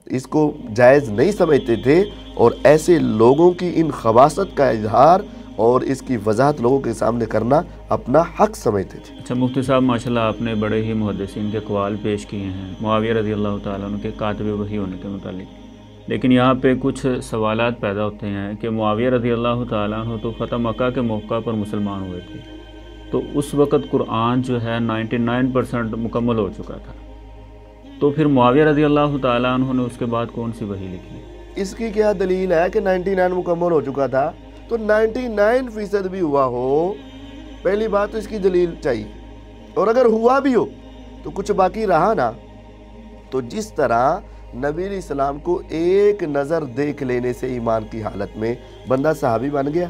اس کو جائز نہیں سمجھتے تھے اور ایسے لوگوں کی ان خباثت کا اظہار اور اس کی وضاحت لوگوں کے سامنے کرنا اپنا حق سمجھتے تھے۔ اچھا مفتی صاحب، ماشاءاللہ آپ نے بڑے ہی محدثین کے اقوال پیش کیے ہیں معاویہ رضی اللہ تعالیٰ عنہ کے کاتب وحی ہونے کے متعلق، لیکن یہاں پہ کچھ سوالات پیدا ہوتے ہیں کہ معاویہ رضی اللہ تعالیٰ عنہ تو فتح مکہ کے موقع پر مسلمان ہوئے تھے، تو اس وقت قرآن جو ہے 99% مکمل ہو چکا تھا، تو پھر معاویہ رضی اللہ تعالیٰ عنہ نے اس کے بعد کون سی وحی لکھی؟ اس کی کیا دلیل ہے کہ 99 مکمل ہو چکا تھا؟ تو 99% بھی ہوا ہو، پہلی بات تو اس کی دلیل چاہیے، اور اگر ہوا بھی ہو تو کچھ باقی رہا نا۔ تو جس طرح نبی علیہ السلام کو ایک نظر دیکھ لینے سے ایمان کی حالت میں بندہ صحابی بن گیا،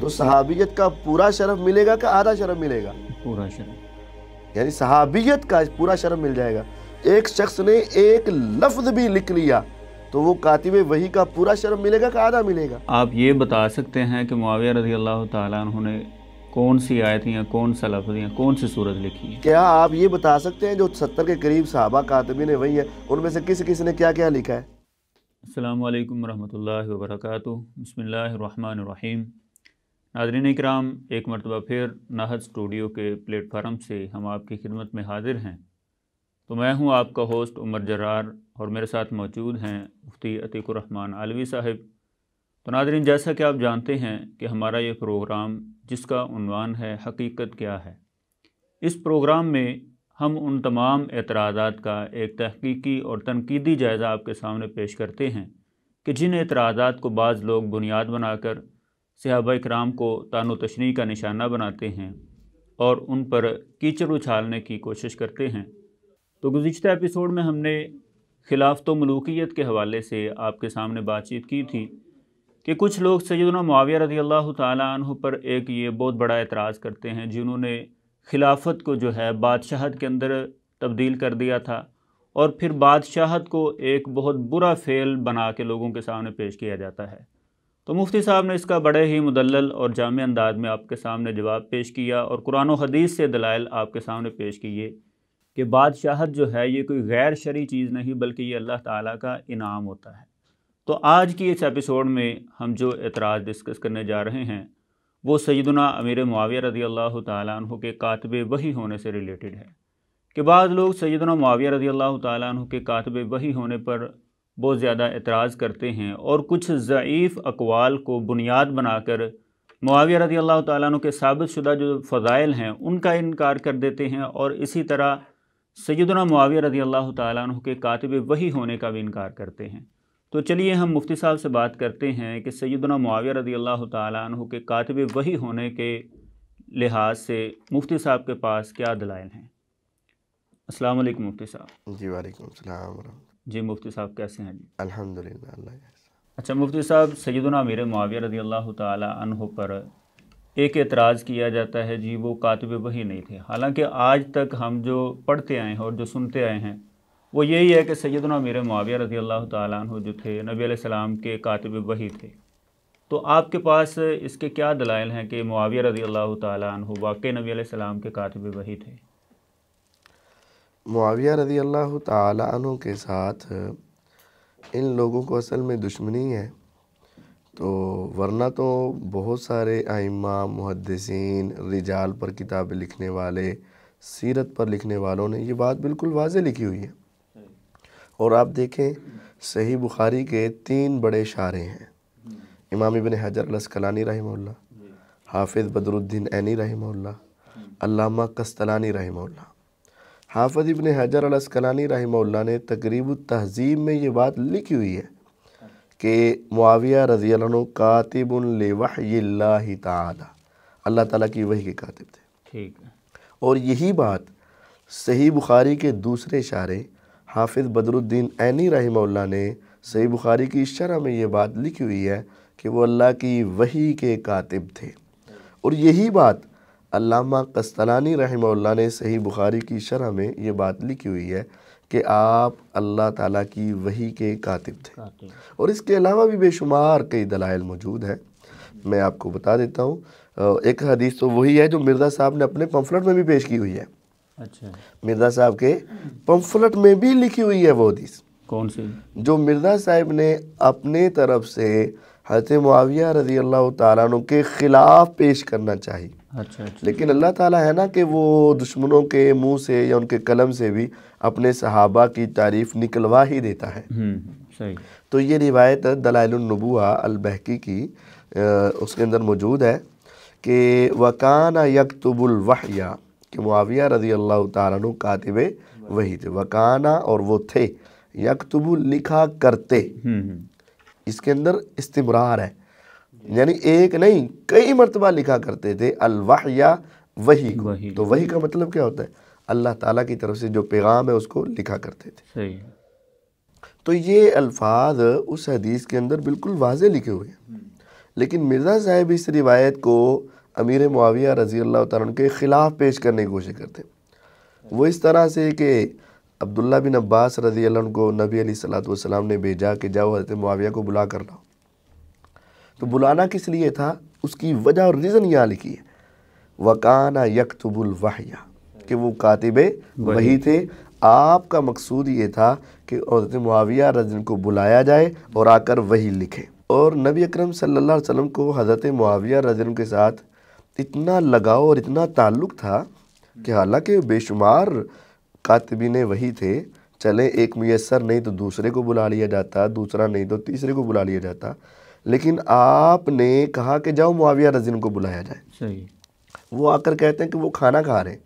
تو صحابیت کا پورا شرف ملے گا کہ آدھا شرف ملے گا؟ پورا شرف، یعنی صحابیت کا پورا شرف مل جائے گا۔ ایک شخص نے ایک لفظ بھی لکھ لیا تو وہ کاتب وحی کا پورا شرف ملے گا کہ آدھا ملے گا؟ آپ یہ بتا سکتے ہیں کہ معاویہ رضی اللہ تعالیٰ عنہ نے کون سی آیت یا کون سا لفظ یا کون سی صورت لکھی ہے؟ کیا آپ یہ بتا سکتے ہیں جو 70 کے قریب صحابہ کاتبین وحی ہیں ان میں سے کس نے کیا کیا لکھا ہے؟ السلام علیکم ورحمۃ اللہ وبرکاتہ۔ بسم اللہ الرحمن الرحیم۔ ناظرین اکرام، ایک مرتبہ پھر نہج اسٹوڈیو کے پلیٹ فارم سے ہم آپ کی خدمت میں حاضر ہیں۔ تو میں ہوں آپ کا ہوسٹ عمر جرار، اور میرے ساتھ موجود ہیں مفتی عتیق الرحمن علوی صاحب۔ تو ناظرین، جیسا کہ آپ جانتے ہیں کہ ہمارا یہ پروگرام جس کا عنوان ہے حقیقت کیا ہے، اس پروگرام میں ہم ان تمام اعتراضات کا ایک تحقیقی اور تنقیدی جائزہ آپ کے سامنے پیش کرتے ہیں کہ جن اعتراضات کو بعض لوگ بنیاد بنا کر صحابہ اکرام کو طعن و تشنیع کا نشانہ بناتے ہیں اور ان پر کیچڑ اچھالنے کی کوشش کرتے ہیں۔ تو گزشتہ ایپیسوڈ میں ہم نے خلافت و ملوکیت کے حوالے سے آپ کے سامنے بات چیت کی تھی کہ کچھ لوگ سیدنا معاویہ رضی اللہ تعالیٰ عنہ پر ایک یہ بہت بڑا اعتراض کرتے ہیں جنہوں نے خلافت کو جو ہے بادشاہت کے اندر تبدیل کر دیا تھا، اور پھر بادشاہت کو ایک بہت برا فعل بنا کے لوگوں کے سامنے پیش کیا جاتا ہے۔ تو مفتی صاحب نے اس کا بڑے ہی مدلل اور جامع انداز میں آپ کے سامنے جواب پیش کیا اور قرآن و حدیث سے دلائل آپ کے سامنے پیش کیے کہ بادشاہت جو ہے یہ کوئی غیر شرعی چیز نہیں بلکہ یہ اللہ تعالیٰ کا انعام ہوتا ہے۔ تو آج کی اس ایپیسوڈ میں ہم جو اعتراض ڈسکس کرنے جا رہے ہیں وہ سیدنا امیر معاویہ رضی اللہ تعالیٰ عنہ کے کاتب وحی ہونے سے ریلیٹڈ ہے کہ بعض لوگ سیدنا معاویہ رضی اللہ تعالیٰ عنہ کے کاتب وحی ہونے پر بہت زیادہ اعتراض کرتے ہیں اور کچھ ضعیف اقوال کو بنیاد بنا کر معاویہ رضی اللہ تعالیٰ عنہ کے ثابت شدہ جو فضائل ہیں ان کا انکار کر دیتے ہیں، اور اسی طرح سیدنا معاویہ رضی اللہ تعالیٰ عنہ کے کاتب وحی ہونے کا بھی انکار کرتے ہیں۔ تو چلیے ہم مفتی صاحب سے بات کرتے ہیں کہ سیدنا معاویہ رضی اللہ تعالیٰ عنہ کے کاتب وحی ہونے کے لحاظ سے مفتی صاحب کے پاس کیا دلائل ہیں۔ السلام علیکم مفتی صاحب۔ جی وعلیکم السلام ورحمۃ۔ جی مفتی صاحب کیسے ہیں؟ جی الحمدللہ، اللہ اچھا مفتی صاحب، سیدنا امیر معاویہ رضی اللہ تعالیٰ عنہ پر ایک اعتراض کیا جاتا ہے جی وہ کاتب وحی نہیں تھے، حالانکہ آج تک ہم جو پڑھتے آئے ہیں اور جو سنتے آئے ہیں وہ یہی ہے کہ سیدنا امیر معاویہ رضی اللہ تعالیٰ عنہ جو تھے نبی علیہ السلام کے کاتب وحی تھے۔ تو آپ کے پاس اس کے کیا دلائل ہیں کہ معاویہ رضی اللہ تعالیٰ عنہ واقعی نبی علیہ السلام کے کاتب وحی تھے؟ معاویہ رضی اللہ تعالیٰ عنہ کے ساتھ ان لوگوں کو اصل میں دشمنی ہے، تو ورنہ تو بہت سارے ائمہ، محدثین، رجال پر کتابیں لکھنے والے، سیرت پر لکھنے والوں نے یہ بات بالکل واضح لکھی ہوئی ہے۔ اور آپ دیکھیں صحیح بخاری کے 3 بڑے شارح ہیں، امام ابن حجر العسقلانی رحمہ اللہ، حافظ بدر الدین عینی رحمہ اللہ، علامہ قسطلانی رحمہ اللہ۔ حافظ ابن حجر العسقلانی رحمہ اللہ نے تقریب التہذیب میں یہ بات لکھی ہوئی ہے کہ معاویہ رضی اللہ عنہ کاتب لوحی اللہ تعالی، اللہ تعالیٰ کی وحی کے کاتب تھے۔ ٹھیک ہے۔ اور یہی بات صحیح بخاری کے دوسرے شارح حافظ بدر الدین عینی رحمہ اللہ نے صحیح بخاری کی شرح میں یہ بات لکھی ہوئی ہے کہ وہ اللہ کی وحی کے کاتب تھے، اور یہی بات علامہ قسطلانی رحمہ اللہ نے صحیح بخاری کی شرح میں یہ بات لکھی ہوئی ہے کہ آپ اللہ تعالیٰ کی وحی کے کاتب تھے۔ اور اس کے علاوہ بھی بے شمار کئی دلائل موجود ہیں، میں آپ کو بتا دیتا ہوں۔ ایک حدیث تو وہی ہے جو مرزا صاحب نے اپنے پمفلٹ میں بھی پیش کی ہوئی ہے۔ اچھا، مرزا صاحب کے پمفلٹ میں بھی لکھی ہوئی ہے وہ حدیث۔ کون سی؟ جو مرزا صاحب نے اپنے طرف سے حضرت معاویہ رضی اللہ تعالیٰ عنہ کے خلاف پیش کرنا چاہی، اچھا اچھا، لیکن اللہ تعالیٰ ہے نا کہ وہ دشمنوں کے منہ سے یا ان کے قلم سے بھی اپنے صحابہ کی تعریف نکلوا ہی دیتا ہے۔ صحیح۔ تو یہ روایت دلائل النبوہ البہقی کی اس کے اندر موجود ہے کہ وَكَانَ يَكْتُبُ الْوَحْيَ، کہ معاویہ رضی اللہ تعالیٰ عنہ کاتب وحی تھے، وَكَانَ اور وہ تھے، یکتب لکھا کرتے، اس کے اندر استمرار ہے، یعنی ایک نہیں کئی مرتبہ لکھا کرتے تھے الوحی وحی کو۔ تو وحی کا مطلب کیا ہوتا ہے؟ اللہ تعالیٰ کی طرف سے جو پیغام ہے اس کو لکھا کرتے تھے۔ صحیح۔ تو یہ الفاظ اس حدیث کے اندر بالکل واضح لکھے ہوئے ہیں، لیکن مرزا صاحب اس روایت کو امیر معاویہ رضی اللہ تعالیٰ عنہ کے خلاف پیش کرنے کی کوشش کرتے ہیں۔ وہ اس طرح سے کہ عبداللہ بن عباس رضی اللہ عنہ کو نبی علیہ السلام نے بھیجا کہ جاؤ حضرت معاویہ کو بلا کر لاؤ۔ تو بلانا کس لیے تھا؟ اس کی وجہ اور ریزن یہاں لکھی ہے، وَكَانَ يَكْتُبُ الْوَحْيَ، کہ وہ کاتب وحی تھے۔ آپ کا مقصود یہ تھا کہ حضرت معاویہ رضی اللہ عنہ کو بلایا جائے اور آ کر وحی لکھے۔ اور نبی اکرم صلی اللہ علیہ وسلم کو حضرت معاویہ رضی اللہ عنہ کے ساتھ اتنا لگاؤ اور اتنا تعلق تھا کہ حالانکہ بے شمار کاتبین وحی تھے، چلے ایک میسر نہیں تو دوسرے کو بلا لیا جاتا، دوسرا نہیں تو تیسرے کو بلا لیا جاتا، لیکن آپ نے کہا کہ جاؤ معاویہ رضی اللہ عنہ کو بلایا جائے۔ صحیح۔ وہ آ کر کہتے ہیں کہ وہ کھانا کھا رہے ہیں،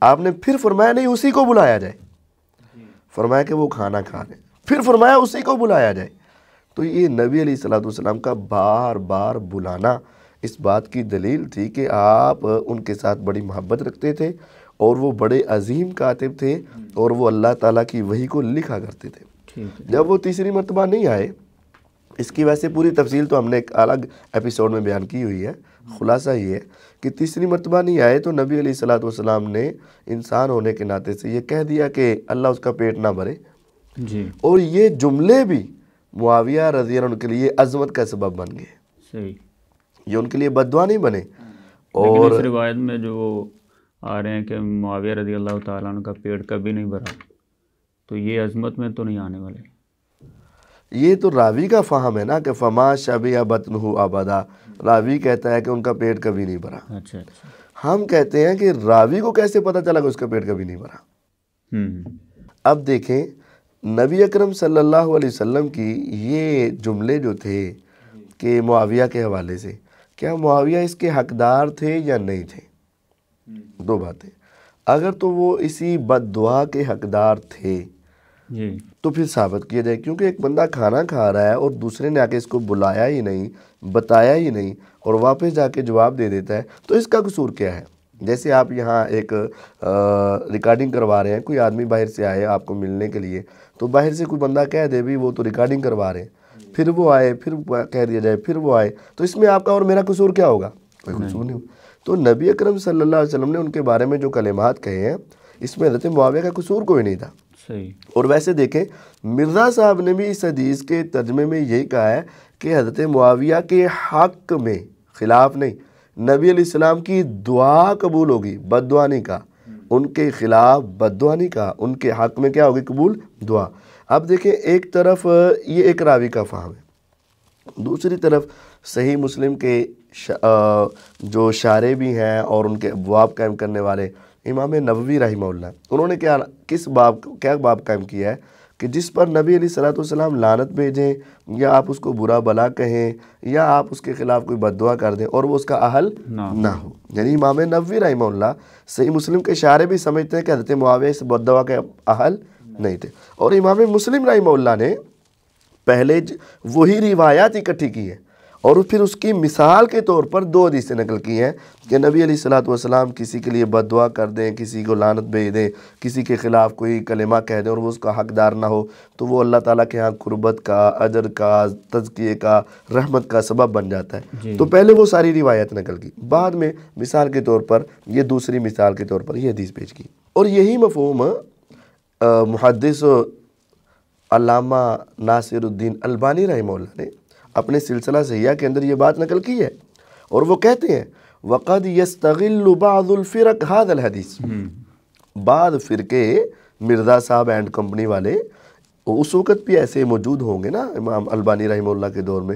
آپ نے پھر فرمایا نہیں اسی کو بلایا جائے، فرمایا کہ وہ کھانا کھا رہے ہیں، پھر فرمایا اسی کو بلایا جائے۔ تو یہ نبی علیہ السلام کا بار بار بلانا اس بات کی دلیل تھی کہ آپ ان کے ساتھ بڑی محبت رکھتے تھے، اور وہ بڑے عظیم کاتب تھے، اور وہ اللہ تعالیٰ کی وحی کو لکھا کرتے تھے۔ جب وہ تیسری مرتبہ نہیں آئے، اس کی ویسے پوری تفصیل تو ہم نے ایک الگ ایپیسوڈ میں بیان کی ہوئی ہے، خلاصہ یہ ہے کہ تیسری مرتبہ نہیں آئے تو نبی علیہ السلام نے انسان ہونے کے ناطے سے یہ کہہ دیا کہ اللہ اس کا پیٹ نہ بھرے، جی، اور یہ جملے بھی معاویہ رضی اللہ عنہ کے لیے عظمت کا سبب بن گئے۔ صحیح۔ یہ ان کے لیے بددعا نہیں بنے۔ اور اور اس روایت میں جو آ رہے ہیں کہ معاویہ رضی اللہ تعالیٰ عنہ کا پیٹ کبھی نہیں بھرا، تو یہ عظمت میں تو نہیں آنے والے۔ یہ تو راوی کا فہم ہے نا کہ فما شبیہ بطنہ ابدا، راوی کہتا ہے کہ ان کا پیٹ کبھی نہیں بھرا۔ اچھا اچھا۔ ہم کہتے ہیں کہ راوی کو کیسے پتہ چلا کہ اس کا پیٹ کبھی نہیں بھرا۔ اب دیکھیں نبی اکرم صلی اللہ علیہ وسلم کی یہ جملے جو تھے کہ معاویہ کے حوالے سے، کیا معاویہ اس کے حقدار تھے یا نہیں تھے؟ دو باتیں۔ اگر تو وہ اسی بد دعا کے حقدار تھے جی، تو پھر ثابت کیا جائے، کیونکہ ایک بندہ کھانا کھا رہا ہے اور دوسرے نے آ کے اس کو بلایا ہی نہیں، بتایا ہی نہیں، اور واپس جا کے جواب دے دیتا ہے، تو اس کا قصور کیا ہے؟ جیسے آپ یہاں ایک ریکارڈنگ کروا رہے ہیں، کوئی آدمی باہر سے آئے آپ کو ملنے کے لیے، تو باہر سے کوئی بندہ کہہ دے بھی وہ تو ریکارڈنگ کروا رہے ہیں، پھر وہ آئے، پھر کہہ دیا جائے پھر وہ آئے، تو اس میں آپ کا اور میرا قصور کیا ہوگا؟ کوئی قصور نہیں ہوگا۔ تو نبی اکرم صلی اللہ علیہ وسلم نے ان کے بارے میں جو کلمات کہے ہیں، اس میں حضرت معاویہ کا قصور کوئی نہیں تھا۔ صحیح۔ اور ویسے دیکھیں مرزا صاحب نے بھی اس حدیث کے ترجمے میں یہی کہا ہے کہ حضرت معاویہ کے حق میں، خلاف نہیں، نبی علیہ السلام کی دعا قبول ہوگی، بد دعا نہیں کہا، ان کے خلاف بد دعا نہیں کہا، ان کے حق میں کیا ہوگی؟ قبول دعا۔ اب دیکھیں ایک طرف یہ ایک راوی کا فہم ہے، دوسری طرف صحیح مسلم کے جو شارح بھی ہیں اور ان کے ابواب قائم کرنے والے امام نووی رحمہ اللہ، انہوں نے کیا باب قائم کیا ہے کہ جس پر نبی علیہ السلام لعنت بھیجیں، یا آپ اس کو برا بلا کہیں، یا آپ اس کے خلاف کوئی بد دعا کر دیں اور وہ اس کا اہل نہ ہو، یعنی امام نووی رحمہ اللہ صحیح مسلم کے شارح بھی سمجھتے ہیں کہ حضرت معاویہ اس بد دعا کے اہل نہیں تھے، اور امام مسلم رحمہ اللہ نے پہلے وہی روایات اکٹھی کی ہیں، اور پھر اس کی مثال کے طور پر دو حدیثیں نقل کی ہیں کہ نبی علیہ السلام کسی کے لیے بد دعا کر دیں، کسی کو لعنت بھیج دیں، کسی کے خلاف کوئی کلمہ کہہ دیں اور وہ اس کا حقدار نہ ہو، تو وہ اللہ تعالیٰ کے ہاں قربت کا، اجر کا، تزکیے کا، رحمت کا سبب بن جاتا ہے۔ تو پہلے وہ ساری روایت نقل کی، بعد میں مثال کے طور پر یہ دوسری مثال کے طور پر یہ حدیث پیش کی، اور یہی مفہوم محدث علامہ ناصر الدین البانی رحمہ اللہ نے اپنے سلسلہ صحیحہ کے اندر یہ بات نقل کی ہے، اور وہ کہتے ہیں وَقَدْ يَسْتَغِلُّ بَعْضُ الْفِرَقْ هَذَا الْحَدِيث، بعض فرقے مرزا صاحب اینڈ کمپنی والے اس وقت بھی ایسے موجود ہوں گے نا امام البانی رحمہ اللہ کے دور میں،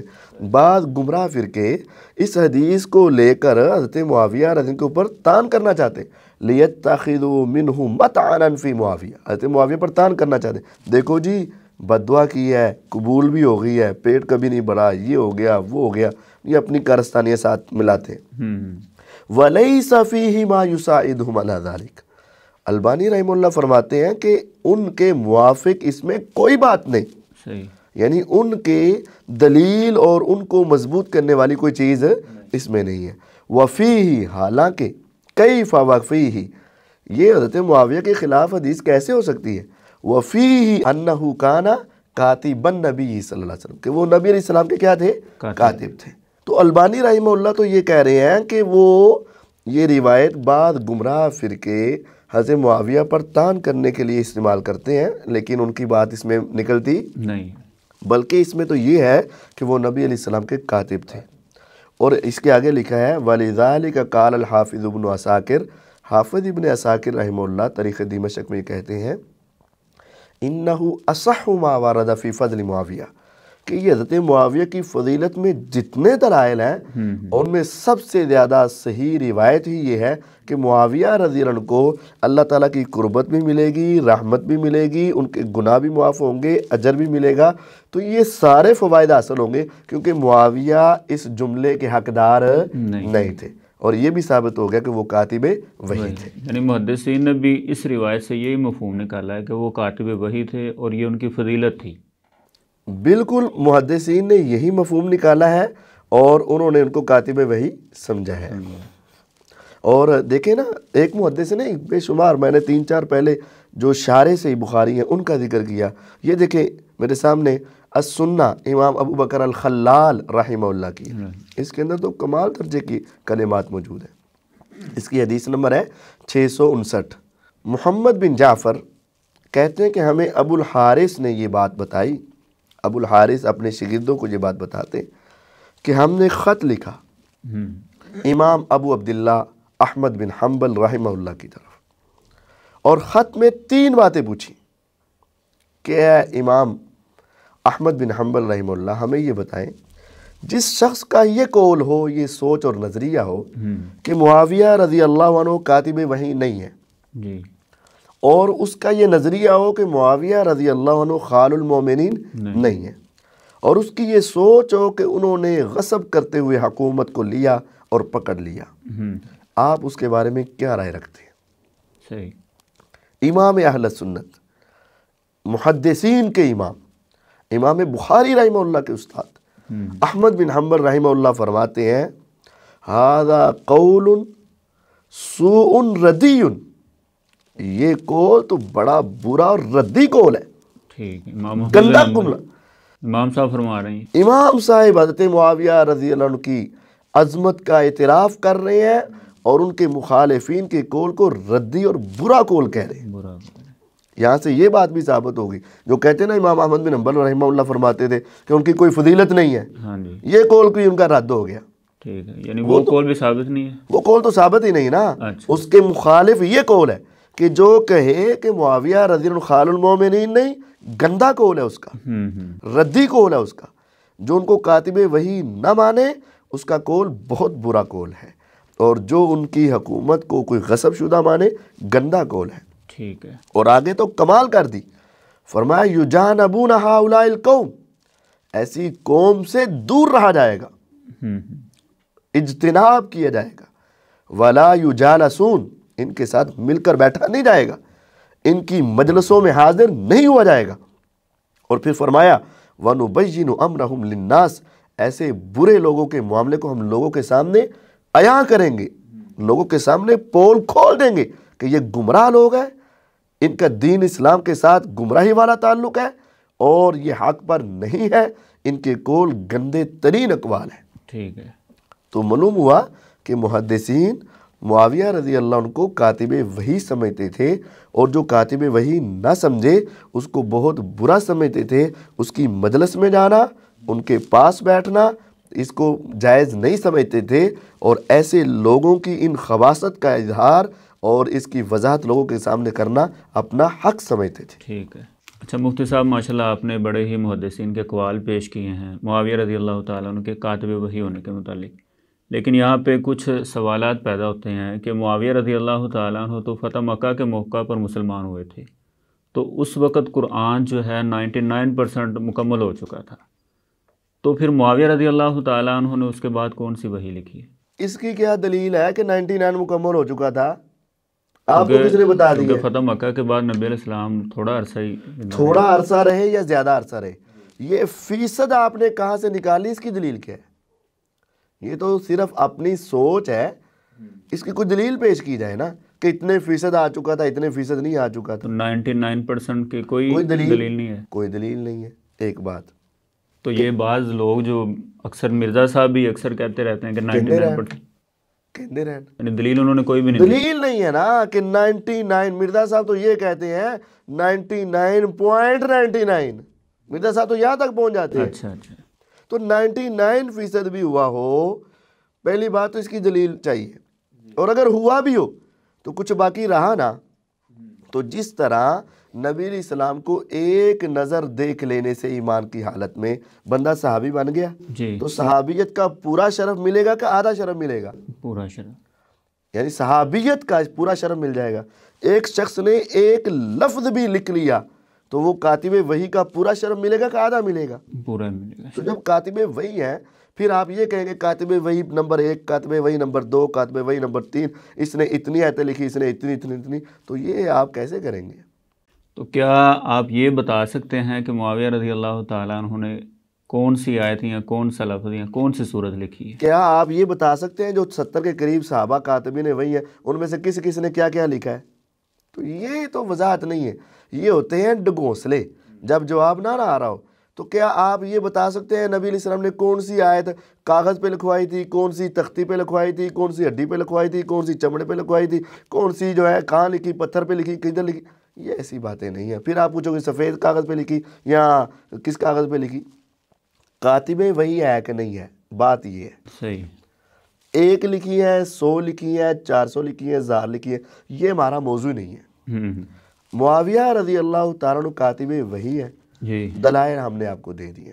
بعض گمراہ فرقے اس حدیث کو لے کر حضرت معاویہ رضی اللہ عنہ کے اوپر تان کرنا چاہتے، لیتخذوا منہ مطعنا فی معاویہ، حضرت معاویہ پر تان کرنا چاہتے، دیکھو جی بد دعا کی ہے، قبول بھی ہو گئی ہے، پیٹ کبھی نہیں بڑھا، یہ ہو گیا وہ ہو گیا، یہ اپنی کارستانی ساتھ ملاتے ہیں۔ وَلَيْسَ فِيهِ مَا يُسَاعِدُهُمْ عَلَى ذَلِكَ، البانی رحمہ اللہ فرماتے ہیں کہ ان کے موافق اس میں کوئی بات نہیں، صحیح، یعنی ان کے دلیل اور ان کو مضبوط کرنے والی کوئی چیز اس میں نہیں ہے۔ وَفِيهِ، حالانکہ کیف وفیہ، یہ حضرت معاویہ کے خلاف حدیث کیسے ہو سکتی ہے؟ وَفِيهِ أَنَّهُ كَانَ كَاتِبًا النَّبِيِّ صلی اللہ علیہ وسلم، کہ وہ نبی علیہ السلام کے کیا تھے؟ کاتب تھے۔ تو البانی رحمہ اللہ تو یہ کہہ رہے ہیں کہ وہ یہ روایت بعض گمراہ فرقے حضرت معاویہ پر تان کرنے کے لیے استعمال کرتے ہیں، لیکن ان کی بات اس میں نکلتی نہیں، بلکہ اس میں تو یہ ہے کہ وہ نبی علیہ السلام کے کاتب تھے۔ اور اس کے آگے لکھا ہے وَلِذَلِكَ قَالَ الْحَافِظُ ابن عساکر، حافظ ابن عساکر رحمہ اللہ تاریخ دمشق میں کہتے ہیں اِنَّهُ أَصَحُّ مَا وَرَدَ فِي فَضْلِ معاویہ، کہ یہ حضرت معاویہ کی فضیلت میں جتنے دلائل ہیں ان میں سب سے زیادہ صحیح روایت ہی یہ ہے کہ معاویہ رضی اللہ عنہ کو اللہ تعالیٰ کی قربت بھی ملے گی، رحمت بھی ملے گی، ان کے گناہ بھی معاف ہوں گے، اجر بھی ملے گا۔ تو یہ سارے فوائد حاصل ہوں گے کیونکہ معاویہ اس جملے کے حقدار نہیں تھے، اور یہ بھی ثابت ہو گیا کہ وہ کاتب وحی تھے۔ یعنی محدثین نے بھی اس روایت سے یہی مفہوم نکالا ہے کہ وہ کاتب وحی تھے اور یہ ان کی فضیلت تھی۔ بالکل، محدثین نے یہی مفہوم نکالا ہے اور انہوں نے ان کو کاتب وحی سمجھا ہے۔ اور دیکھیں نا، ایک محدث نے بے شمار، میں نے 3-4 پہلے جو شارح سے بخاری ہیں ان کا ذکر کیا، یہ دیکھیں میرے سامنے السنہ امام ابو بکر الخلال رحمہ اللہ کی، اس کے اندر تو کمال درجے کی کلمات موجود ہیں۔ اس کی حدیث نمبر ہے 659۔ محمد بن جعفر کہتے ہیں کہ ہمیں ابو الحارث نے یہ بات بتائی، ابو الحارث اپنے شاگردوں کو یہ بات بتاتے کہ ہم نے خط لکھا امام ابو عبداللہ احمد بن حنبل رحمہ اللہ کی طرف، اور خط میں 3 باتیں پوچھی کہ اے امام احمد بن حنبل رحمہ اللہ، ہمیں یہ بتائیں جس شخص کا یہ قول ہو، یہ سوچ اور نظریہ ہو کہ معاویہ رضی اللہ عنہ کاتب وحی نہیں ہے، جی، اور اس کا یہ نظریہ ہو کہ معاویہ رضی اللہ عنہ خال المومنین نہیں ہے، اور اس کی یہ سوچ ہو کہ انہوں نے غصب کرتے ہوئے حکومت کو لیا اور پکڑ لیا، آپ اس کے بارے میں کیا رائے رکھتے ہیں؟ صحیح، امام اہل سنت، محدثین کے امام، امام بخاری رحمہ اللہ کے استاد احمد بن حنبل رحمہ اللہ فرماتے ہیں ھذا قول سوء ردی، یہ قول تو بڑا برا اور ردی قول ہے، ٹھیک، امام گندا قول۔ امام صاحب فرما رہے ہیں، امام صاحب حضرت معاویہ رضی اللہ عنہ کی عظمت کا اعتراف کر رہے ہیں اور ان کے مخالفین کے قول کو ردی اور برا قول کہہ رہے ہیں۔ برا، یہاں سے یہ بات بھی ثابت ہوگی، جو کہتے ہیں نا امام احمد بن حنبل رحمہ اللہ فرماتے تھے کہ ان کی کوئی فضیلت نہیں ہے، ہاں جی، یہ قول بھی ان کا رد ہو گیا، ٹھیک ہے، یعنی وہ قول بھی ثابت نہیں ہے۔ وہ قول تو ثابت ہی نہیں نا، اچھا، اس کے مخالف یہ قول ہے کہ جو کہے کہ معاویہ رضی اللہ عنہ خال المومنین نہیں، گندا قول ہے اس کا، ردی قول ہے اس کا، جو ان کو کاتب وحی نہ مانے اس کا قول بہت برا قول ہے، اور جو ان کی حکومت کو کوئی غصب شدہ مانے گندا قول ہے۔ ٹھیک ہے، اور آگے تو کمال کر دی، فرمایا یجانبون ہؤلاء القوم، ایسی قوم سے دور رہا جائے گا، اجتناب کیا جائے گا، ولا یجالسون، ان کے ساتھ مل کر بیٹھا نہیں جائے گا، ان کی مجلسوں میں حاضر نہیں ہوا جائے گا۔ اور پھر فرمایا وَنُبَيِّنُ أَمْرَهُمْ لِلنَّاسِ، ایسے برے لوگوں کے معاملے کو ہم لوگوں کے سامنے عیاں کریں گے، لوگوں کے سامنے پول کھول دیں گے کہ یہ گمراہ لوگ ہیں، ان کا دین اسلام کے ساتھ گمراہی والا تعلق ہے اور یہ حق پر نہیں ہے، ان کے قول گندے ترین اقوال ہیں۔ ٹھیک ہے، تو معلوم ہوا کہ محدثین معاویہ رضی اللہ عنہ کو کاتب وحی سمجھتے تھے، اور جو کاتب وحی نہ سمجھے اس کو بہت برا سمجھتے تھے، اس کی مجلس میں جانا، ان کے پاس بیٹھنا اس کو جائز نہیں سمجھتے تھے، اور ایسے لوگوں کی ان خباثت کا اظہار اور اس کی وضاحت لوگوں کے سامنے کرنا اپنا حق سمجھتے تھے۔ ٹھیک ہے، اچھا مفتی صاحب، ماشاءاللہ آپ نے بڑے ہی محدثین کے اقوال پیش کیے ہیں معاویہ رضی اللہ تعالیٰ عنہ کے کاتب وحی ہونے کے متعلق، لیکن یہاں پہ کچھ سوالات پیدا ہوتے ہیں کہ معاویہ رضی اللہ تعالیٰ عنہ تو فتح مکہ کے موقع پر مسلمان ہوئے تھے، تو اس وقت قرآن جو ہے 99% مکمل ہو چکا تھا، تو پھر معاویہ رضی اللہ تعالیٰ عنہ نے اس کے بعد کون سی وحی لکھی ہے؟ اس کی کیا دلیل ہے کہ 99 مکمل ہو چکا تھا؟ آپ کو کس نے بتا دیا؟ کیونکہ فتح مکہ کے بعد نبی علیہ السلام تھوڑا عرصہ رہے یا زیادہ عرصہ رہے، یہ فیصد آپ نے کہاں سے نکالی؟ اس کی دلیل کیا ہے؟ یہ تو صرف اپنی سوچ ہے، اس کی کوئی دلیل پیش کی جائے نا کہ اتنے فیصد آ چکا تھا، اتنے فیصد نہیں آ چکا تھا۔ 99% کی کوئی دلیل نہیں ہے، کوئی دلیل نہیں ہے۔ ایک بات تو یہ بعض لوگ جو اکثر مرزا صاحب بھی اکثر کہتے رہتے ہیں کہ 99% کہتے رہے، یعنی دلیل انہوں نے کوئی بھی نہیں دلیل نہیں ہے نا کہ 99۔ مرزا صاحب تو یہ کہتے ہیں 99.99، مرزا صاحب تو یہاں تک پہنچ جاتے ہیں۔ اچھا تو 99% بھی ہوا ہو، پہلی بات تو اس کی دلیل چاہیے، اور اگر ہوا بھی ہو تو کچھ باقی رہا نا، تو جس طرح نبی علیہ السلام کو ایک نظر دیکھ لینے سے ایمان کی حالت میں بندہ صحابی بن گیا، تو صحابیت کا پورا شرف ملے گا کہ آدھا شرف ملے گا؟ پورا شرف، یعنی صحابیت کا پورا شرف مل جائے گا۔ ایک شخص نے ایک لفظ بھی لکھ لیا تو وہ کاتب وحی کا پورا شرف ملے گا کہ آدھا ملے گا؟ پورا ملے گا۔ تو جب کاتب وحی ہے، پھر آپ یہ کہیں گے کاتب وحی نمبر 1، کاتب وحی نمبر 2، کاتب وحی نمبر 3، اس نے اتنی آیتیں لکھی، اس نے اتنی، تو یہ آپ کیسے کریں گے؟ تو کیا آپ یہ بتا سکتے ہیں کہ معاویہ رضی اللہ تعالیٰ عنہ نے کون سی آیتیں یا کون سا لفظ یا کون سی صورت لکھی ہے؟ کیا آپ یہ بتا سکتے ہیں جو 70 کے قریب صحابہ کاتبین وحی ہیں ان میں سے کس نے کیا لکھا ہے؟ تو یہ تو وضاحت نہیں ہے، یہ ہوتے ہیں ڈگوسلے جب جواب نہ آ رہا ہو۔ تو کیا آپ یہ بتا سکتے ہیں نبی علیہ السلام نے کون سی آیت کاغذ پہ لکھوائی تھی، کون سی تختی پہ لکھوائی تھی، کون سی ہڈی پہ لکھوائی تھی، کون سی چمڑے پہ لکھوائی تھی، کون سی جو ہے کہاں لکھی، پتھر پہ لکھی، کدھر لکھی؟ یہ ایسی باتیں نہیں ہیں۔ پھر آپ پوچھو گے سفید کاغذ پہ لکھی یا کس کاغذ پہ لکھی؟ کاتب وحی ہے کہ نہیں ہے؟ بات یہ ہے، صحیح، 1 لکھی ہے، 100 لکھی ہے، 400 لکھی ہے، 1000 لکھی ہے، یہ ہمارا موضوع نہیں ہے۔ معاویہ رضی اللہ تعالیٰ عنہ کاتب وحی ہے، دلائل ہم نے آپ کو دے دیے۔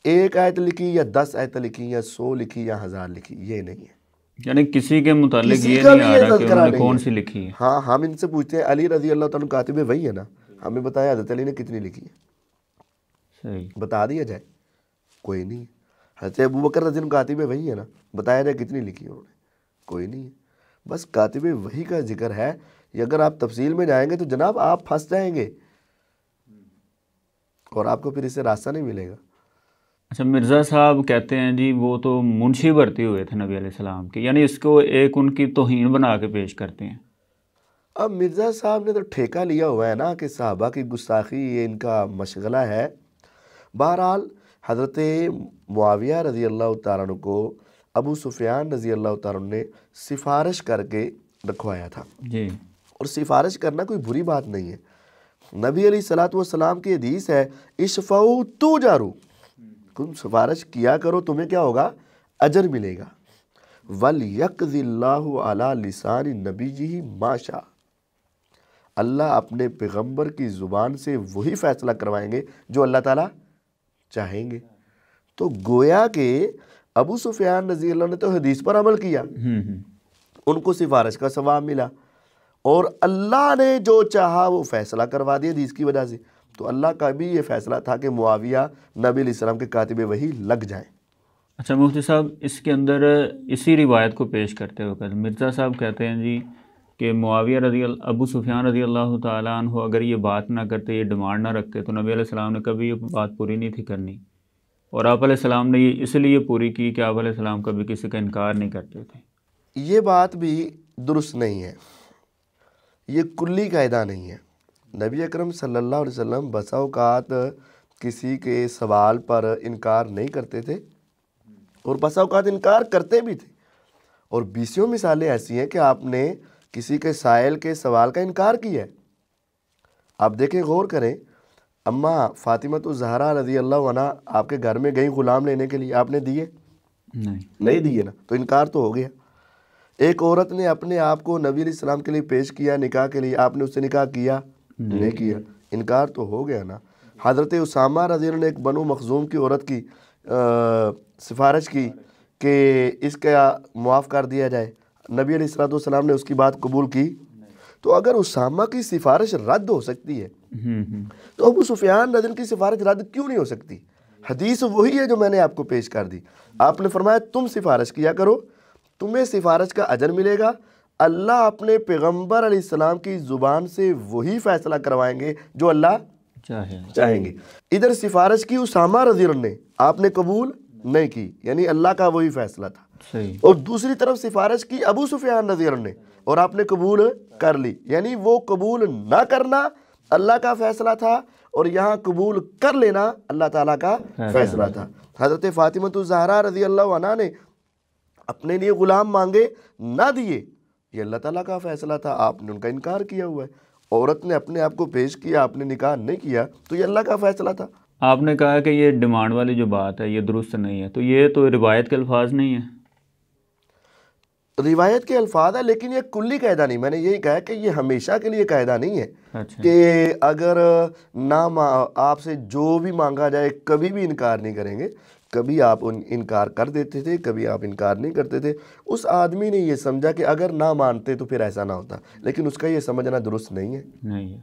1 آیت لکھی یا 10 آیت لکھی یا 100 لکھی یا 1000 لکھی، یہ نہیں ہے۔ یعنی کسی کے متعلق یہ نہیں آ رہا کہ انہوں نے کون سی لکھی ہے۔ ہاں، ہم ان سے پوچھتے ہیں علی رضی اللہ تعالیٰ عنہ کاتب وحی ہے نا، ہمیں بتایا حضرت علی نے کتنی لکھی ہے؟ صحیح، بتا دیا جائے، کوئی نہیں ہے۔ حضرت ابوبکر رضی اللہ عنہ کاتب وحی ہے نا، بتایا جائے کتنی لکھی ہے انہوں نے؟ کوئی نہیں ہے۔ بس کاتب وحی کا ذکر ہے، یہ اگر آپ تفصیل میں جائیں گے تو جناب آپ پھنس جائیں گے اور آپ کو پھر اس سے راستہ نہیں ملے گا۔ اچھا، مرزا صاحب کہتے ہیں جی وہ تو منشی بھرتی ہوئے تھے نبی علیہ السلام کی، یعنی اس کو ایک ان کی توہین بنا کے پیش کرتے ہیں۔ اب مرزا صاحب نے تو ٹھیکہ لیا ہوا ہے نا کہ صحابہ کی گستاخی یہ ان کا مشغلہ ہے۔ بہرحال حضرت معاویہ رضی اللہ تعالیٰ عنہ کو ابو سفیان رضی اللہ تعالیٰ عنہ نے سفارش کر کے رکھوایا تھا، اور سفارش کرنا کوئی بری بات نہیں ہے۔ نبی علیہ السلام کی حدیث ہے اشفعوا تؤجروا، تم سفارش کیا کرو تمہیں کیا ہوگا؟ اجر ملے گا۔ وَلْيَقْضِ اللَّهُ عَلَى لِسَانِ نَبِيِّهِ مَا شَاءَ، اللہ اپنے پیغمبر کی زبان سے وہی فیصلہ کروائیں گے جو اللہ تعالیٰ چاہیں گے۔ تو گویا کہ ابو سفیان رضی اللہ عنہ نے تو حدیث پر عمل کیا، ان کو سفارش کا ثواب ملا، اور اللہ نے جو چاہا وہ فیصلہ کروا دیا حدیث کی وجہ سے۔ تو اللہ کا بھی یہ فیصلہ تھا کہ معاویہ نبی علیہ السلام کے کاتب وحی لگ جائیں۔ اچھا مفتی صاحب، اس کے اندر اسی روایت کو پیش کرتے ہوئے مرزا صاحب کہتے ہیں جی کہ معاویہ ابو سفیان رضی اللہ تعالیٰ عنہ اگر یہ بات نہ کرتے، یہ ڈیمانڈ نہ رکھتے، تو نبی علیہ السلام نے کبھی یہ بات پوری نہیں تھی کرنی، اور آپ علیہ السلام نے یہ اس لیے پوری کی کہ آپ علیہ السلام کبھی کسی کا انکار نہیں کرتے تھے۔ یہ بات بھی درست نہیں ہے، یہ کلی قاعدہ نہیں ہے۔ نبی اکرم صلی اللہ علیہ وسلم بسا اوقات کسی کے سوال پر انکار نہیں کرتے تھے، اور بسا اوقات انکار کرتے بھی تھے، اور بیسیوں مثالیں ایسی ہیں کہ آپ نے کسی کے سائل کے سوال کا انکار کیا ہے۔ آپ دیکھیں، غور کریں، اماں فاطمہ الزہرا رضی اللہ عنہ آپ کے گھر میں گئی غلام لینے کے لیے، آپ نے دیے؟ نہیں دیے نا، تو انکار تو ہو گیا۔ ایک عورت نے اپنے آپ کو نبی علیہ السلام کے لیے پیش کیا نکاح کے لیے، آپ نے اس سے نکاح کیا؟ نہیں کیا، انکار تو ہو گیا نا۔ حضرت اسامہ رضی اللہ عنہ نے ایک بنو مخزوم کی عورت کی سفارش کی کہ اس کا معاف کر دیا جائے، نبی علیہ الصلوۃ والسلام نے اس کی بات قبول کی۔ تو اگر اسامہ کی سفارش رد ہو سکتی ہے تو ابو سفیان رضی اللہ عنہ کی سفارش رد کیوں نہیں ہو سکتی؟ حدیث وہی ہے جو میں نے آپ کو پیش کر دی۔ آپ نے فرمایا تم سفارش کیا کرو، تمہیں سفارش کا اجر ملے گا، اللہ اپنے پیغمبر علیہ السلام کی زبان سے وہی فیصلہ کروائیں گے جو اللہ چاہیں گے۔ ادھر سفارش کی اسامہ رضی اللہ عنہ نے، آپ نے قبول نہیں کی، یعنی اللہ کا وہی فیصلہ تھا۔ اور دوسری طرف سفارش کی ابو سفیان رضی اللہ عنہ نے، اور آپ نے قبول کر لی، یعنی وہ قبول نہ کرنا اللہ کا فیصلہ تھا اور یہاں قبول کر لینا اللہ تعالیٰ کا فیصلہ تھا۔ حضرت فاطمہ الزہرا رضی اللہ عنہا نے اپنے لیے غلام مانگے، نہ دیے، یہ اللہ تعالیٰ کا فیصلہ تھا، آپ نے ان کا انکار کیا ہوا ہے۔ عورت نے اپنے آپ کو پیش کیا، آپ نے نکاح نہیں کیا، تو یہ اللہ کا فیصلہ تھا۔ آپ نے کہا کہ یہ ڈیمانڈ والی جو بات ہے یہ درست نہیں ہے، تو یہ تو روایت کے الفاظ نہیں ہیں؟ روایت کے الفاظ ہے، لیکن یہ کلی قاعدہ نہیں۔ میں نے یہی کہا کہ یہ ہمیشہ کے لیے قاعدہ نہیں ہے کہ اگر نہ آپ سے جو بھی مانگا جائے کبھی بھی انکار نہیں کریں گے۔ کبھی آپ انکار کر دیتے تھے، کبھی آپ انکار نہیں کرتے تھے۔ اس آدمی نے یہ سمجھا کہ اگر نہ مانتے تو پھر ایسا نہ ہوتا، لیکن اس کا یہ سمجھنا درست نہیں ہے۔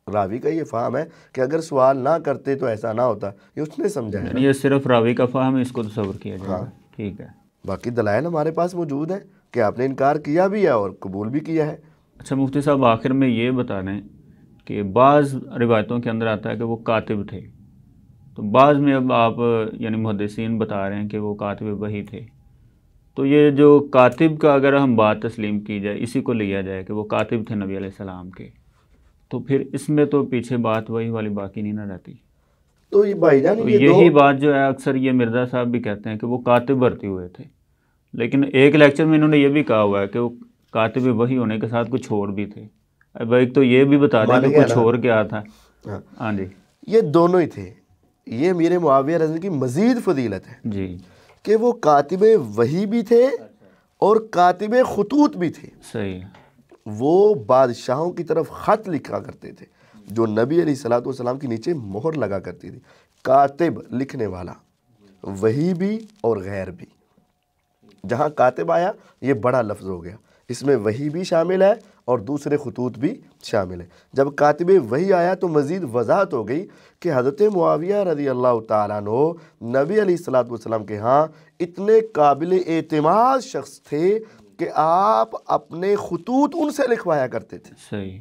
راوی کا یہ فہم ہے کہ اگر سوال نہ کرتے تو ایسا نہ ہوتا، یہ اس نے سمجھا ہے۔ یہ صرف راوی کا فہم ہے، اس کو تصور کیا جائے گا۔ ٹھیک ہے، باقی دلائل ہمارے پاس موجود ہیں کہ آپ نے انکار کیا بھی ہے اور قبول بھی کیا ہے۔ اچھا مفتی صاحب، آخر میں یہ بتا دیں کہ بعض روایتوں کے اندر آتا ہے کہ وہ کاتب تھے، تو بعض میں اب آپ یعنی محدثین بتا رہے ہیں کہ وہ کاتب وحی تھے، تو یہ جو کاتب کا اگر ہم بات تسلیم کی جائے، اسی کو لیا جائے کہ وہ کاتب تھے نبی علیہ السلام کے، تو پھر اس میں تو پیچھے بات وہی والی باقی نہیں نہ رہتی۔ تو یہ بھائی جان یہی بات جو ہے اکثر یہ مرزا صاحب بھی کہتے ہیں کہ وہ کاتب بھرتی ہوئے تھے، لیکن ایک لیکچر میں انہوں نے یہ بھی کہا ہوا ہے کہ وہ کاتب وحی ہونے کے ساتھ کچھ اور بھی تھے۔ اب ایک تو یہ بھی بتا دیں کہ کچھ اور کیا تھا۔ ہاں جی، یہ دونوں ہی تھے۔ یہ میرے معاویہ رضی کی مزید فضیلت ہے جی کہ وہ کاتب وحی بھی تھے اور کاتب خطوط بھی تھے۔ صحیح۔ وہ بادشاہوں کی طرف خط لکھا کرتے تھے جو نبی علیہ الصلوۃ والسلام کے نیچے مہر لگا کرتی تھی۔ کاتب لکھنے والا، وحی بھی اور غیر بھی۔ جہاں کاتب آیا یہ بڑا لفظ ہو گیا، اس میں وحی بھی شامل ہے اور دوسرے خطوط بھی شامل ہے۔ جب کاتب وحی آیا تو مزید وضاحت ہو گئی کہ حضرت معاویہ رضی اللہ تعالیٰ عنہ نبی علیہ الصلوۃ والسلام کے ہاں اتنے قابل اعتماد شخص تھے کہ آپ اپنے خطوط ان سے لکھوایا کرتے تھے۔ صحیح۔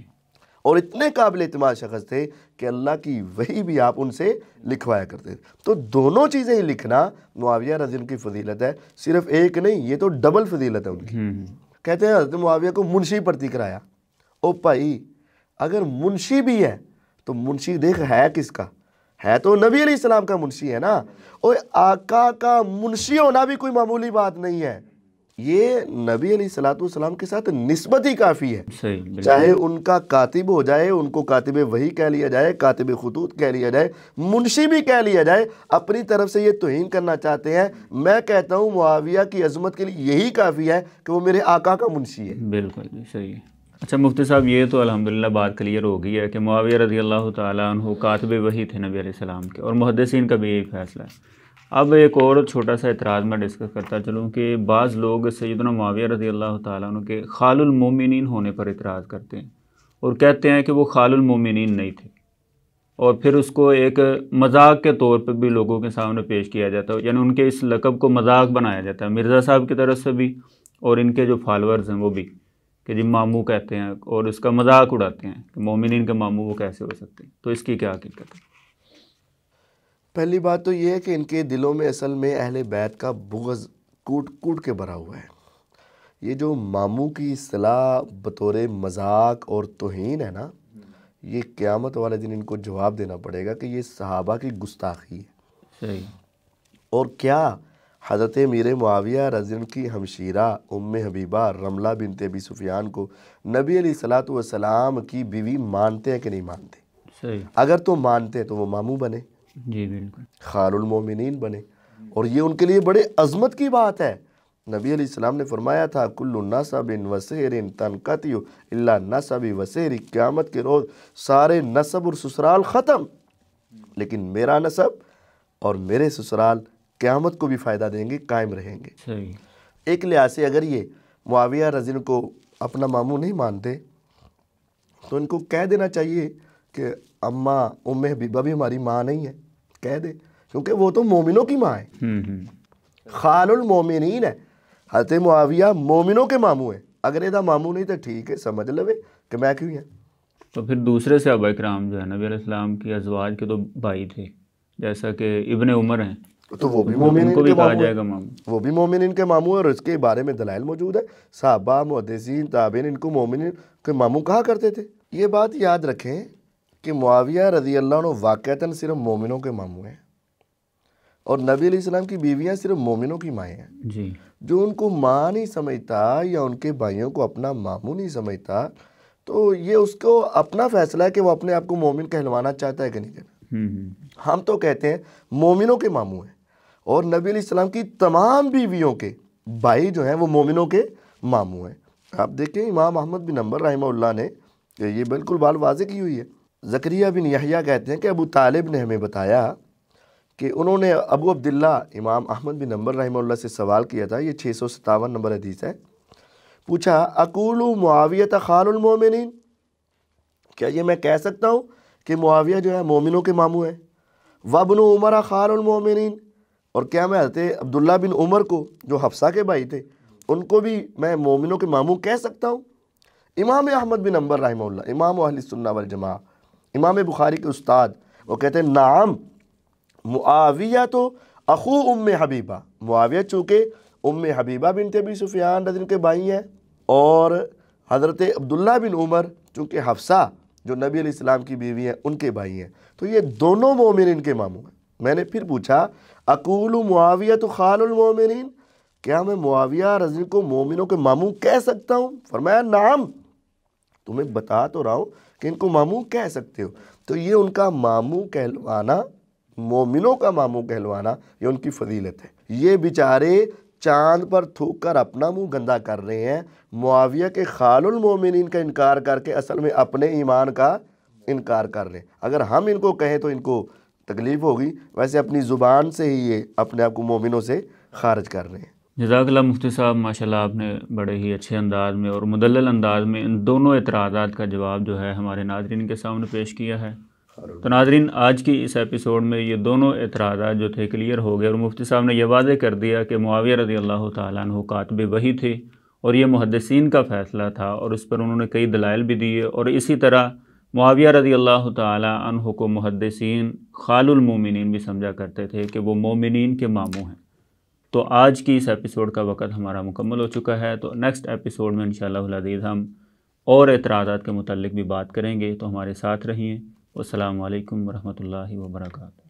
اور اتنے قابل اعتماد شخص تھے کہ اللہ کی وحی بھی آپ ان سے لکھوایا کرتے تھے۔ تو دونوں چیزیں ہی لکھنا معاویہ رضی اللہ کی فضیلت ہے، صرف ایک نہیں، یہ تو ڈبل فضیلت ہے ان کی۔ کہتے ہیں حضرت معاویہ کو منشی پرتی کرایا۔ او بھائی، اگر منشی بھی ہے تو منشی دیکھ ہے کس کا؟ ہے تو نبی علیہ السلام کا منشی ہے نا۔ اور آقا کا منشی ہونا بھی کوئی معمولی بات نہیں ہے، یہ نبی علیہ الصلوۃ والسلام کے ساتھ نسبت ہی کافی ہے۔ چاہے ان کا کاتب ہو جائے، ان کو کاتب وحی کہہ لیا جائے، کاتب خطوط کہہ لیا جائے، منشی بھی کہہ لیا جائے، اپنی طرف سے یہ توہین کرنا چاہتے ہیں۔ میں کہتا ہوں معاویہ کی عظمت کے لیے یہی کافی ہے کہ وہ میرے آقا کا منشی ہے۔ بالکل صحیح ہے۔ اچھا مفتی صاحب، یہ تو الحمدللہ بات کلیئر ہو گئی ہے کہ معاویہ رضی اللہ تعالیٰ عنہ کاتب وحی تھے نبی علیہ السلام کے، اور محدثین کا بھی یہی فیصلہ ہے۔ اب ایک اور چھوٹا سا اعتراض میں ڈسکس کرتا چلوں کہ بعض لوگ سیدنا معاویہ رضی اللہ تعالیٰ عنہ کے خال المومنین ہونے پر اعتراض کرتے ہیں اور کہتے ہیں کہ وہ خال المومنین نہیں تھے، اور پھر اس کو ایک مذاق کے طور پہ بھی لوگوں کے سامنے پیش کیا جاتا ہے، یعنی ان کے اس لقب کو مذاق بنایا جاتا ہے مرزا صاحب کی طرف سے بھی، اور ان کے جو فالورز ہیں وہ بھی، کہ جی ماموں کہتے ہیں، اور اس کا مذاق اڑاتے ہیں کہ مومنین کے ماموں وہ کیسے ہو سکتے ہیں۔ تو اس کی کیا حقیقت ہے؟ پہلی بات تو یہ ہے کہ ان کے دلوں میں اصل میں اہل بیت کا بغض کوٹ کوٹ کے بھرا ہوا ہے۔ یہ جو ماموں کی اصطلاح بطور مذاق اور توہین ہے نا، یہ قیامت والے دن ان کو جواب دینا پڑے گا کہ یہ صحابہ کی گستاخی ہے۔ صحیح۔ اور کیا حضرت امیر معاویہ رضی اللہ عنہ کی ہمشیرہ ام حبیبہ رملہ بنت ابی سفیان کو نبی علیہ الصلوۃ والسلام کی بیوی مانتے ہیں کہ نہیں مانتے؟ صحیح۔ اگر تو مانتے تو وہ ماموں بنے، جی بالکل، خال المومنین بنے، اور یہ ان کے لیے بڑے عظمت کی بات ہے نبی علیہ السلام نے فرمایا تھا کل نسب و سحر تنقطع الا نسب و سحر، قیامت کے روز سارے نسب اور سسرال ختم، لیکن میرا نسب اور میرے سسرال قیامت کو بھی فائدہ دیں گے، قائم رہیں گے۔ صحیح۔ ایک لحاظ سے اگر یہ معاویہ رضی اللہ کو اپنا ماموں نہیں مانتے تو ان کو کہہ دینا چاہیے کہ اماں ام حبیبہ بھی ہماری ماں نہیں ہے، کہہ دے، کیونکہ وہ تو مومنوں کی ماں ہے، خال المومنین ہے۔ حضرت معاویہ مومنوں کے ماموں ہیں، اگر یہ ماموں نہیں تو ٹھیک ہے، سمجھ لوے کہ میں کیوں ہیں۔ تو پھر دوسرے صحابہ کرام جو ہے نبی علیہ السلام کی ازواج کے تو بھائی تھے، جیسا کہ ابن عمر ہیں، تو وہ بھی مومنین کو بھی کے کہا ماموں جائے گا ہیں، ماموں۔ وہ بھی مومنین کے ماموں ہیں، اور اس کے بارے میں دلائل موجود ہے۔ صحابہ، محدثین، تابعین ان کو مومنین کے ماموں کہا کرتے تھے۔ یہ بات یاد رکھیں کہ معاویہ رضی اللہ عنہ واقعتاً صرف مومنوں کے ماموں ہیں، اور نبی علیہ السلام کی بیویاں صرف مومنوں کی مائیں ہیں۔ جی۔ جو ان کو ماں نہیں سمجھتا یا ان کے بھائیوں کو اپنا ماموں نہیں سمجھتا تو یہ اس کو اپنا فیصلہ ہے کہ وہ اپنے آپ کو مومن کہلوانا چاہتا ہے کہ نہیں کہنا۔ ہم تو کہتے ہیں مومنوں کے ماموں ہیں، اور نبی علیہ السلام کی تمام بیویوں کے بھائی جو ہیں وہ مومنوں کے ماموں ہیں۔ آپ دیکھیں امام احمد بن حنبل رحمہ اللہ نے یہ بالکل بات واضح کی ہوئی ہے۔ زکریا بن یحییٰ کہتے ہیں کہ ابو طالب نے ہمیں بتایا کہ انہوں نے ابو عبداللہ امام احمد بن حنبل رحمہ اللہ سے سوال کیا تھا، یہ 657 نمبر حدیث ہے۔ پوچھا اقول معاویہ خال المومنین، کیا یہ میں کہہ سکتا ہوں کہ معاویہ جو ہے مومنوں کے ماموں ہیں؟ وابن عمر خال المومنین، اور کیا میں حضرت عبداللہ بن عمر کو جو حفصہ کے بھائی تھے ان کو بھی میں مومنوں کے ماموں کہہ سکتا ہوں؟ امام احمد بن حنبل رحمہ اللہ، امام اہل سنہ والجماعہ، امام بخاری کے استاد، وہ کہتے ہیں نعم معاویہ تو اخو ام حبیبہ، معاویہ چونکہ ام حبیبہ بنت ابی سفیان رضی اللہ کے بھائی ہیں، اور حضرت عبداللہ بن عمر چونکہ حفصہ جو نبی علیہ السلام کی بیوی ہیں ان کے بھائی ہیں، تو یہ دونوں مومنین کے ماموں ہیں۔ میں نے پھر پوچھا اقول معاویہ تو خال المومنین، کیا میں معاویہ رضی اللہ کو مومنوں کے ماموں کہہ سکتا ہوں؟ فرمایا نعم، تمہیں بتا تو رہا ہوں کہ ان کو ماموں کہہ سکتے ہو۔ تو یہ ان کا ماموں کہلوانا، مومنوں کا ماموں کہلوانا، یہ ان کی فضیلت ہے۔ یہ بیچارے چاند پر تھوک کر اپنا منہ گندا کر رہے ہیں، معاویہ کے خال المومنین کا انکار کر کے اصل میں اپنے ایمان کا انکار کر رہے ہیں۔ اگر ہم ان کو کہیں تو ان کو تکلیف ہوگی، ویسے اپنی زبان سے ہی یہ اپنے آپ کو مومنوں سے خارج کر رہے ہیں۔ جزاک اللہ مفتی صاحب، ماشاءاللہ آپ نے بڑے ہی اچھے انداز میں اور مدلل انداز میں ان دونوں اعتراضات کا جواب جو ہے ہمارے ناظرین کے سامنے پیش کیا ہے۔ تو ناظرین، آج کی اس ایپیسوڈ میں یہ دونوں اعتراضات جو تھے کلیئر ہو گئے، اور مفتی صاحب نے یہ واضح کر دیا کہ معاویہ رضی اللہ تعالیٰ عنہ کاتب وحی تھے، اور یہ محدثین کا فیصلہ تھا، اور اس پر انہوں نے کئی دلائل بھی دیے، اور اسی طرح معاویہ رضی اللہ تعالیٰ عنہ کو محدثین خال المومنین بھی سمجھا کرتے تھے کہ وہ مومنین کے ماموں ہیں۔ تو آج کی اس ایپیسوڈ کا وقت ہمارا مکمل ہو چکا ہے، تو نیکسٹ ایپیسوڈ میں انشاءاللہ العزیز ہم اور اعتراضات کے متعلق بھی بات کریں گے، تو ہمارے ساتھ رہیے۔ والسلام علیکم ورحمۃ اللہ وبرکاتہ۔